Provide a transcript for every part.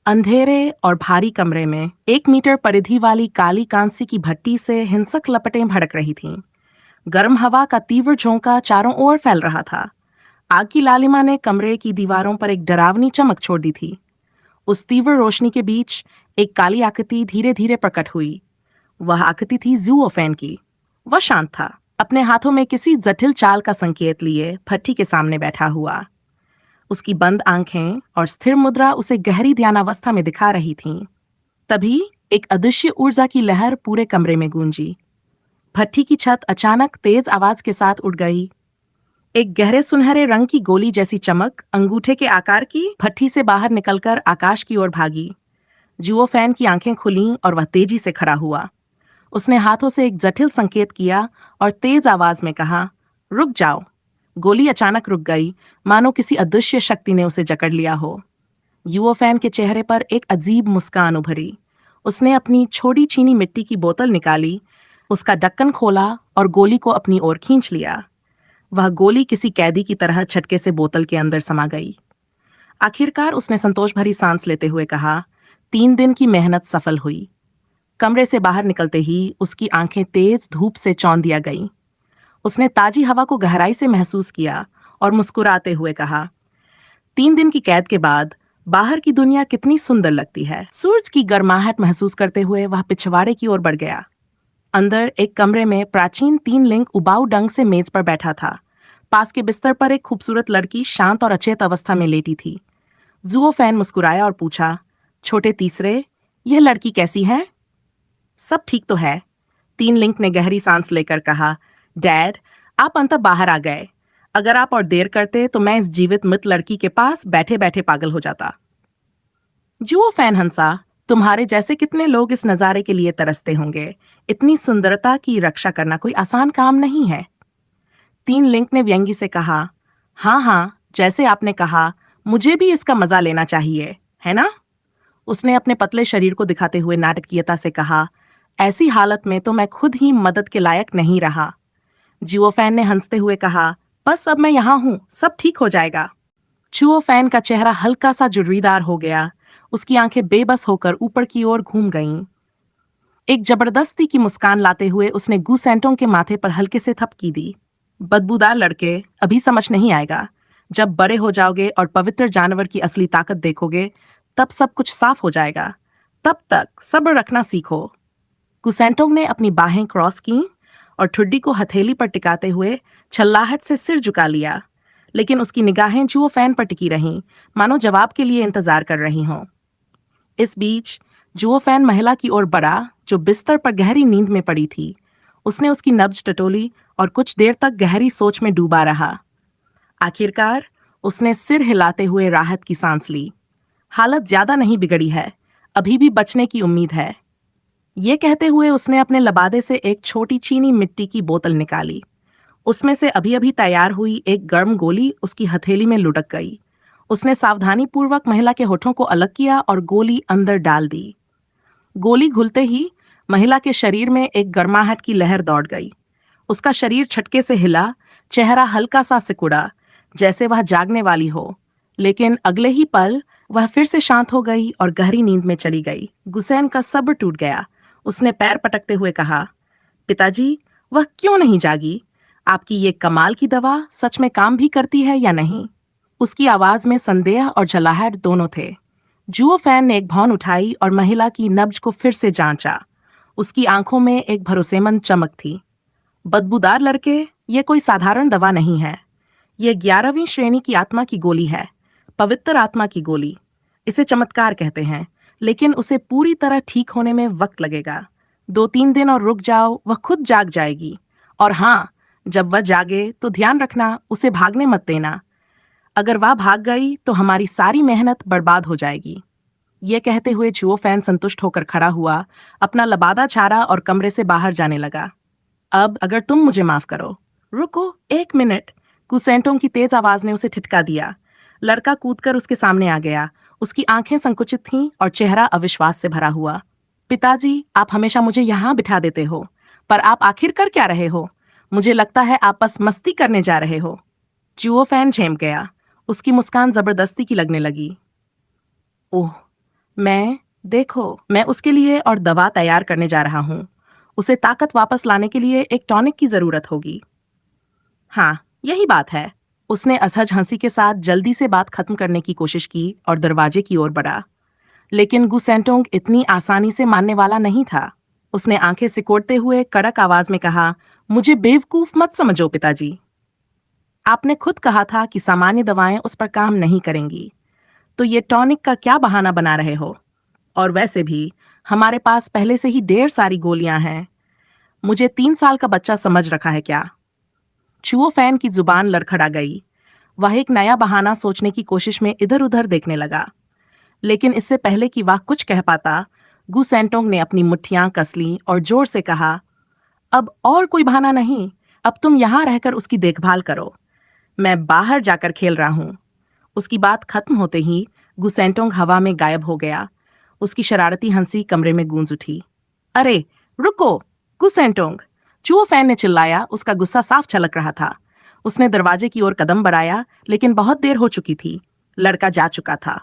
अंधेरे और भारी कमरे में 1 मीटर परिधि वाली काली कांसी की भट्टी से हिंसक लपटें भड़क रही थीं। गर्म हवा का तीव्र झोंका चारों ओर फैल रहा था। आग की लालिमा ने कमरे की दीवारों पर एक डरावनी चमक छोड़ दी थी। उस तीव्र रोशनी के बीच एक काली आकृति धीरे धीरे प्रकट हुई। वह आकृति थी जूओफेन की। वह शांत था, अपने हाथों में किसी जटिल चाल का संकेत लिए भट्टी के सामने बैठा हुआ। उसकी बंद आंखें और स्थिर मुद्रा उसे गहरी ध्यानावस्था में दिखा रही थीं। तभी एक अदृश्य ऊर्जा की लहर पूरे कमरे में गूंजी। भट्टी की छत अचानक तेज आवाज के साथ उड़ गई। एक गहरे सुनहरे रंग की गोली जैसी चमक अंगूठे के आकार की भट्टी से बाहर निकलकर आकाश की ओर भागी। जुओफैन की आंखें खुलीं और वह तेजी से खड़ा हुआ। उसने हाथों से एक जटिल संकेत किया और तेज आवाज में कहा, रुक जाओ। गोली अचानक रुक गई, मानो किसी अदृश्य शक्ति ने उसे जकड़ लिया हो। युओफैन के चेहरे पर एक अजीब मुस्कान उभरी। उसने अपनी छोटी चीनी मिट्टी की बोतल निकाली, उसका ढक्कन खोला और गोली को अपनी ओर खींच लिया। वह गोली किसी कैदी की तरह झटके से बोतल के अंदर समा गई। आखिरकार उसने संतोष भरी सांस लेते हुए कहा, 3 दिन की मेहनत सफल हुई। कमरे से बाहर निकलते ही उसकी आंखें तेज धूप से चौंधिया गईं। उसने ताजी हवा को गहराई से महसूस किया और मुस्कुराते हुए कहा, 3 दिन की कैद के बाद बाहर की दुनिया कितनी सुंदर लगती है। सूरज की गर्माहट महसूस करते हुए वह पिछवाड़े की ओर बढ़ गया। अंदर एक कमरे में प्राचीन 3 लिंग उबाऊ ढंग से मेज पर बैठा था। पास के बिस्तर पर एक खूबसूरत लड़की शांत और अचेत अवस्था में लेटी थी। जुओफैन मुस्कुराया और पूछा, छोटे तीसरे, यह लड़की कैसी है? सब ठीक तो है, 3 लिंग ने गहरी सांस लेकर कहा। डैड, आप अंततः बाहर आ गए। अगर आप और देर करते तो मैं इस जीवित मृत लड़की के पास बैठे बैठे पागल हो जाता। जुओफैन हंसा, तुम्हारे जैसे कितने लोग इस नजारे के लिए तरसते होंगे। इतनी सुंदरता की रक्षा करना कोई आसान काम नहीं है। 3 लिंग ने व्यंग्य से कहा, हाँ हाँ, जैसे आपने कहा, मुझे भी इसका मजा लेना चाहिए, है ना? उसने अपने पतले शरीर को दिखाते हुए नाटकीयता से कहा, ऐसी हालत में तो मैं खुद ही मदद के लायक नहीं रहा। जुओफैन ने हंसते हुए कहा, बस अब मैं यहाँ हूँ, सब ठीक हो जाएगा। जुओफैन का चेहरा हल्का सा जुर्रीदार हो गया। उसकी आंखें बेबस होकर ऊपर की ओर घूम गईं। एक जबरदस्ती की मुस्कान लाते हुए उसने गुसेंटों के माथे पर हल्के से थपकी दी। बदबूदार लड़के, अभी समझ नहीं आएगा। जब बड़े हो जाओगे और पवित्र जानवर की असली ताकत देखोगे, तब सब कुछ साफ हो जाएगा। तब तक सब्र रखना सीखो। गुसेंटोंग ने अपनी बाहें क्रॉस की और ठुड्डी को हथेली पर टिकाते हुए छल्लाहट से सिर झुका लिया, लेकिन उसकी निगाहें जुओफैन पर टिकी रहीं, मानो जवाब के लिए इंतजार कर रही हों। इस बीच जुओफैन महिला की ओर बढ़ा, जो बिस्तर पर गहरी नींद में पड़ी थी। उसने उसकी नब्ज टटोली और कुछ देर तक गहरी सोच में डूबा रहा। आखिरकार उसने सिर हिलाते हुए राहत की सांस ली। हालत ज्यादा नहीं बिगड़ी है, अभी भी बचने की उम्मीद है। ये कहते हुए उसने अपने लबादे से एक छोटी चीनी मिट्टी की बोतल निकाली। उसमें से अभी अभी तैयार हुई एक गर्म गोली उसकी हथेली में लुढ़क गई। उसने सावधानीपूर्वक महिला के होठों को अलग किया और गोली अंदर डाल दी। गोली घुलते ही महिला के शरीर में एक गर्माहट की लहर दौड़ गई। उसका शरीर झटके से हिला, चेहरा हल्का सा सिकुड़ा, जैसे वह जागने वाली हो। लेकिन अगले ही पल वह फिर से शांत हो गई और गहरी नींद में चली गई। गुसैन का सब्र टूट गया। उसने पैर पटकते हुए कहा, पिताजी, वह क्यों नहीं जागी? आपकी ये कमाल की दवा सच में काम भी करती है या नहीं? उसकी आवाज में संदेह और झलाहट दोनों थे। जुओफैन ने एक भौं उठाई और महिला की नब्ज को फिर से जांचा। उसकी आंखों में एक भरोसेमंद चमक थी। बदबूदार लड़के, ये कोई साधारण दवा नहीं है। ये 11वीं श्रेणी की आत्मा की गोली है, पवित्र आत्मा की गोली। इसे चमत्कार कहते हैं, लेकिन उसे पूरी तरह ठीक होने में वक्त लगेगा। 2-3 दिन और रुक जाओ, वह खुद जाग जाएगी। और हाँ, जब वह जागे तो ध्यान रखना, उसे भागने मत देना। अगर वह भाग गई तो हमारी सारी मेहनत बर्बाद हो जाएगी। ये कहते हुए जुओफैन संतुष्ट होकर खड़ा हुआ, अपना लबादा झाड़ा और कमरे से बाहर जाने लगा। अब अगर तुम मुझे माफ करो। रुको 1 मिनट, कुसेंटों की तेज आवाज ने उसे ठिठका दिया। लड़का कूदकर उसके सामने आ गया। उसकी आंखें संकुचित थीं और चेहरा अविश्वास से भरा हुआ। पिताजी, आप हमेशा मुझे यहाँ बिठा देते हो, पर आप आखिर कर क्या रहे हो? मुझे लगता है आप बस मस्ती करने जा रहे हो। जुओफैन झेम गया। उसकी मुस्कान जबरदस्ती की लगने लगी। ओह, मैं उसके लिए और दवा तैयार करने जा रहा हूँ। उसे ताकत वापस लाने के लिए एक टॉनिक की जरूरत होगी। हाँ, यही बात है। उसने असहज हंसी के साथ जल्दी से बात खत्म करने की कोशिश की और दरवाजे की ओर बढ़ा। लेकिन गुसेंटोंग इतनी आसानी से मानने वाला नहीं था। उसने आंखें सिकोड़ते हुए कड़क आवाज में कहा, मुझे बेवकूफ मत समझो पिताजी। आपने खुद कहा था कि सामान्य दवाएं उस पर काम नहीं करेंगी, तो ये टॉनिक का क्या बहाना बना रहे हो? और वैसे भी हमारे पास पहले से ही ढेर सारी गोलियां हैं। मुझे 3 साल का बच्चा समझ रखा है क्या? चुओ फैन की जुबान लड़खड़ा गई। वह एक नया बहाना सोचने की कोशिश में इधर उधर देखने लगा, लेकिन इससे पहले कि वह कुछ कह पाता, गु सेंटोंग ने अपनी मुट्ठियां कस लीं और जोर से कहा, अब और कोई बहाना नहीं। अब तुम यहां रहकर उसकी देखभाल करो। मैं बाहर जाकर खेल रहा हूं। उसकी बात खत्म होते ही गुसेंटोंग हवा में गायब हो गया। उसकी शरारती हंसी कमरे में गूंज उठी। अरे रुको गुसेंटोंग! चुओ फैन ने चिल्लाया। उसका गुस्सा साफ छलक रहा था। उसने दरवाजे की ओर कदम बढ़ाया, लेकिन बहुत देर हो चुकी थी। लड़का जा चुका था।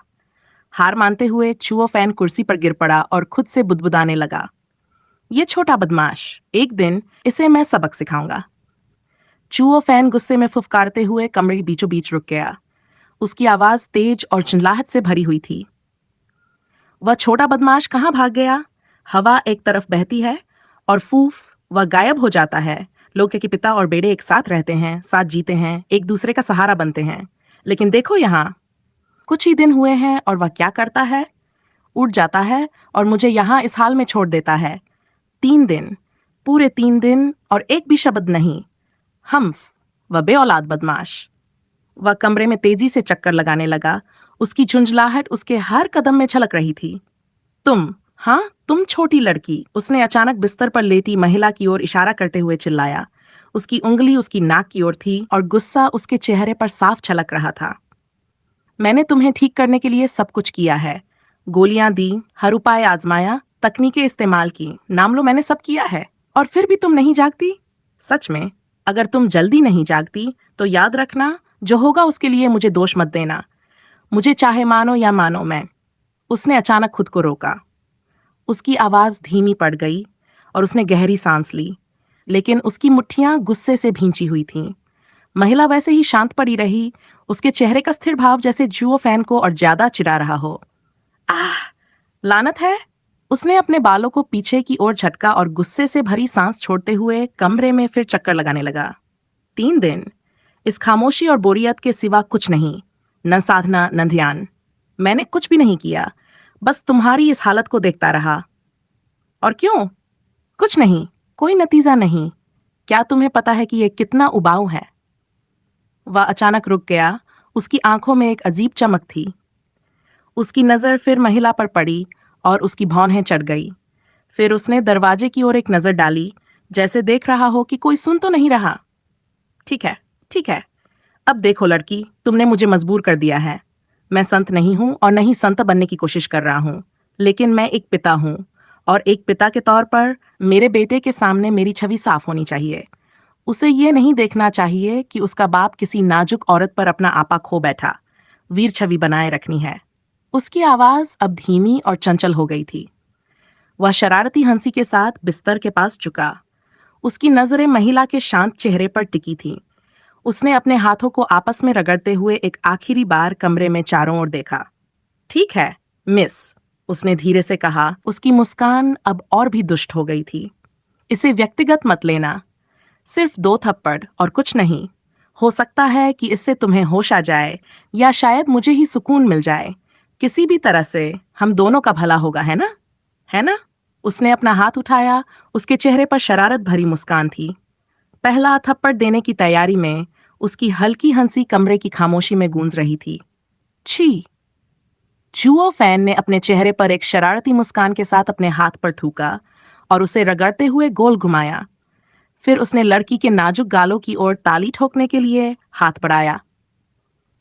हार मानते हुए चुओ फैन कुर्सी पर गिर पड़ा और खुद से बुदबुदाने लगा, ये छोटा बदमाश, एक दिन इसे मैं सबक सिखाऊंगा। चुओ फैन गुस्से में फुफकारते हुए कमरे के बीचों बीच रुक गया। उसकी आवाज तेज और चिल्लाहट से भरी हुई थी। वह छोटा बदमाश कहाँ भाग गया? हवा एक तरफ बहती है और फूफ वह गायब हो जाता है। लोग के पिता और बेटे एक साथ रहते हैं, साथ जीते हैं, एक दूसरे का सहारा बनते हैं। लेकिन देखो यहाँ, कुछ ही दिन हुए हैं और वह क्या करता है? उठ जाता है और मुझे यहाँ इस हाल में छोड़ देता है। 3 दिन, पूरे 3 दिन और एक भी शब्द नहीं। हम्फ, वह बेऔलाद बदमाश। वह कमरे में तेजी से चक्कर लगाने लगा। उसकी झुंझलाहट उसके हर कदम में छलक रही थी। हाँ, तुम छोटी लड़की! उसने अचानक बिस्तर पर लेटी महिला की ओर इशारा करते हुए चिल्लाया। उसकी उंगली उसकी नाक की ओर थी और गुस्सा उसके चेहरे पर साफ छलक रहा था। मैंने तुम्हें ठीक करने के लिए सब कुछ किया है। गोलियां दी, हर उपाय आजमाया, तकनीकें इस्तेमाल की, नाम लो, मैंने सब किया है। और फिर भी तुम नहीं जागती? सच में, अगर तुम जल्दी नहीं जागती तो याद रखना, जो होगा उसके लिए मुझे दोष मत देना। मुझे चाहे मानो या मानो मैं। उसने अचानक खुद को रोका। उसकी आवाज धीमी पड़ गई और उसने गहरी सांस ली, लेकिन उसकी मुट्ठियां गुस्से से भींची हुई थीं। महिला वैसे ही शांत पड़ी रही। उसके चेहरे का स्थिर भाव जैसे जुओ फैन को और ज्यादा चिढ़ा रहा हो। आह, लानत है! उसने अपने बालों को पीछे की ओर झटका और गुस्से से भरी सांस छोड़ते हुए कमरे में फिर चक्कर लगाने लगा। 3 दिन, इस खामोशी और बोरियत के सिवा कुछ नहीं। न साधना न ध्यान। मैंने कुछ भी नहीं किया, बस तुम्हारी इस हालत को देखता रहा। और क्यों? कुछ नहीं, कोई नतीजा नहीं। क्या तुम्हें पता है कि यह कितना उबाऊ है? वह अचानक रुक गया। उसकी आंखों में एक अजीब चमक थी। उसकी नजर फिर महिला पर पड़ी और उसकी भौहें चढ़ गई। फिर उसने दरवाजे की ओर एक नजर डाली, जैसे देख रहा हो कि कोई सुन तो नहीं रहा। ठीक है, ठीक है। अब देखो लड़की, तुमने मुझे मजबूर कर दिया है। मैं संत नहीं हूं और नहीं संत बनने की कोशिश कर रहा हूं, लेकिन मैं एक पिता हूं, और एक पिता के तौर पर मेरे बेटे के सामने मेरी छवि साफ होनी चाहिए। उसे ये नहीं देखना चाहिए कि उसका बाप किसी नाजुक औरत पर अपना आपा खो बैठा। वीर छवि बनाए रखनी है। उसकी आवाज अब धीमी और चंचल हो गई थी। वह शरारती हंसी के साथ बिस्तर के पास झुका। उसकी नजरें महिला के शांत चेहरे पर टिकी थीं। उसने अपने हाथों को आपस में रगड़ते हुए एक आखिरी बार कमरे में चारों ओर देखा। ठीक है मिस, उसने धीरे से कहा। उसकी मुस्कान अब और भी दुष्ट हो गई थी। इसे व्यक्तिगत मत लेना। सिर्फ 2 थप्पड़ और कुछ नहीं। हो सकता है कि इससे तुम्हें होश आ जाए, या शायद मुझे ही सुकून मिल जाए। किसी भी तरह से हम दोनों का भला होगा, है ना? है ना? उसने अपना हाथ उठाया। उसके चेहरे पर शरारत भरी मुस्कान थी। पहला थप्पड़ देने की तैयारी में उसकी हल्की हंसी कमरे की खामोशी में गूंज रही थी। छी! जुओ फैन ने अपने चेहरे पर एक शरारती मुस्कान के साथ अपने हाथ पर थूका और उसे रगड़ते हुए गोल घुमाया। फिर उसने लड़की के नाजुक गालों की ओर ताली ठोकने के लिए हाथ बढ़ाया।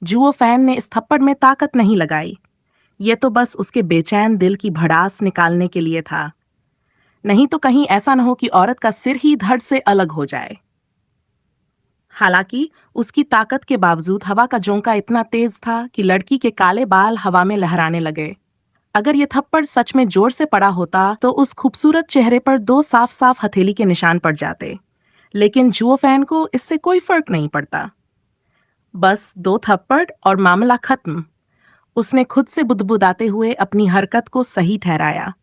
जुओ फैन ने इस थप्पड़ में ताकत नहीं लगाई। यह तो बस उसके बेचैन दिल की भड़ास निकालने के लिए था। नहीं तो कहीं ऐसा न हो कि औरत का सिर ही धड़ से अलग हो जाए। हालांकि उसकी ताकत के बावजूद हवा का झोंका इतना तेज था कि लड़की के काले बाल हवा में लहराने लगे। अगर ये थप्पड़ सच में जोर से पड़ा होता तो उस खूबसूरत चेहरे पर 2 साफ-साफ हथेली के निशान पड़ जाते। लेकिन जुओ फैन को इससे कोई फर्क नहीं पड़ता। बस 2 थप्पड़ और मामला खत्म। उसने खुद से बुदबुदाते हुए अपनी हरकत को सही ठहराया।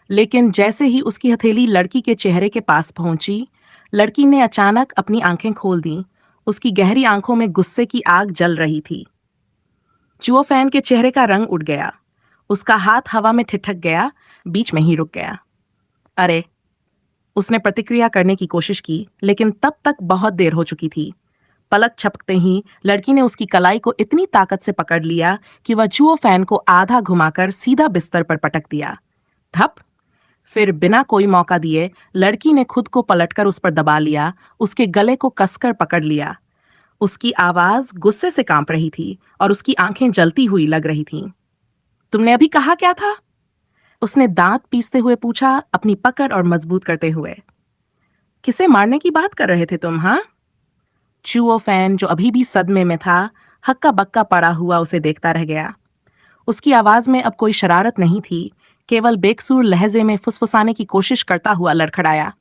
लेकिन जैसे ही उसकी हथेली लड़की के चेहरे के पास पहुंची, लड़की ने अचानक अपनी आंखें खोल दी। उसकी गहरी आंखों में गुस्से की आग जल रही थी। जुओ फैन के चेहरे का रंग उड़ गया। उसका हाथ हवा में ठिठक गया, बीच में ही रुक गया। अरे! उसने प्रतिक्रिया करने की कोशिश की, लेकिन तब तक बहुत देर हो चुकी थी। पलक झपकते ही लड़की ने उसकी कलाई को इतनी ताकत से पकड़ लिया कि वह जुओ फैन को आधा घुमाकर सीधा बिस्तर पर पटक दिया। धप! फिर बिना कोई मौका दिए लड़की ने खुद को पलटकर उस पर दबा लिया, उसके गले को कसकर पकड़ लिया। उसकी आवाज गुस्से से कांप रही थी और उसकी आंखें जलती हुई लग रही थीं। तुमने अभी कहा क्या था? उसने दांत पीसते हुए पूछा, अपनी पकड़ और मजबूत करते हुए। किसे मारने की बात कर रहे थे तुम, हाँ? चूओ फैन, जो अभी भी सदमे में था, हक्का बक्का पड़ा हुआ उसे देखता रह गया। उसकी आवाज में अब कोई शरारत नहीं थी, केवल बेकसूर लहजे में फुसफुसाने की कोशिश करता हुआ लड़खड़ाया।